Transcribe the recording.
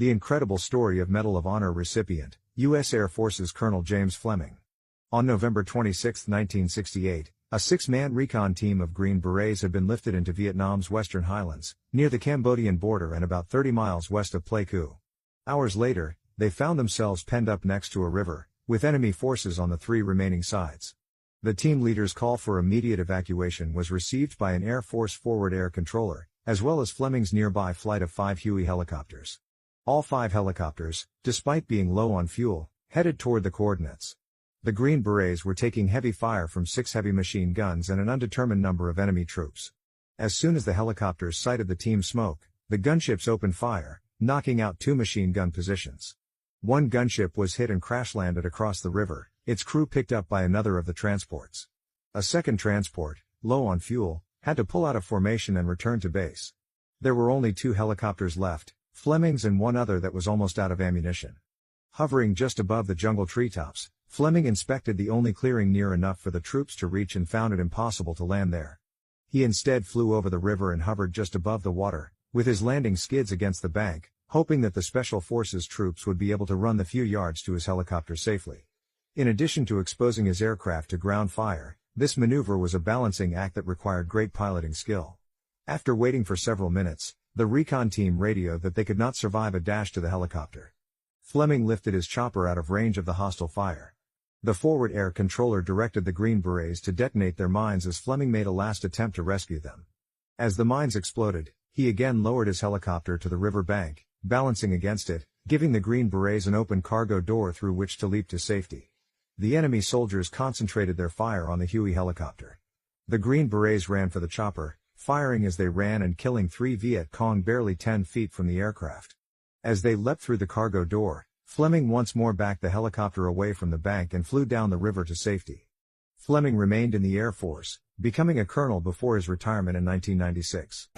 The incredible story of Medal of Honor recipient, U.S. Air Force's Colonel James Fleming. On November 26, 1968, a 6-man recon team of Green Berets had been lifted into Vietnam's western highlands, near the Cambodian border and about 30 miles west of Pleiku. Hours later, they found themselves penned up next to a river, with enemy forces on the 3 remaining sides. The team leader's call for immediate evacuation was received by an Air Force forward air controller, as well as Fleming's nearby flight of 5 Huey helicopters. All 5 helicopters, despite being low on fuel, headed toward the coordinates. The Green Berets were taking heavy fire from 6 heavy machine guns and an undetermined number of enemy troops. As soon as the helicopters sighted the team's smoke, the gunships opened fire, knocking out 2 machine gun positions. One gunship was hit and crash-landed across the river, its crew picked up by another of the transports. A second transport, low on fuel, had to pull out of formation and return to base. There were only 2 helicopters left, Fleming's and one other that was almost out of ammunition. Hovering just above the jungle treetops, Fleming inspected the only clearing near enough for the troops to reach and found it impossible to land there. He instead flew over the river and hovered just above the water, with his landing skids against the bank, hoping that the Special Forces troops would be able to run the few yards to his helicopter safely. In addition to exposing his aircraft to ground fire, this maneuver was a balancing act that required great piloting skill. After waiting for several minutes, the recon team radioed that they could not survive a dash to the helicopter. Fleming lifted his chopper out of range of the hostile fire. The forward air controller directed the Green Berets to detonate their mines as Fleming made a last attempt to rescue them. As the mines exploded, he again lowered his helicopter to the river bank, balancing against it, giving the Green Berets an open cargo door through which to leap to safety. The enemy soldiers concentrated their fire on the Huey helicopter. The Green Berets ran for the chopper, firing as they ran and killing 3 Viet Cong barely 10 feet from the aircraft. As they leapt through the cargo door, Fleming once more backed the helicopter away from the bank and flew down the river to safety. Fleming remained in the Air Force, becoming a colonel before his retirement in 1996.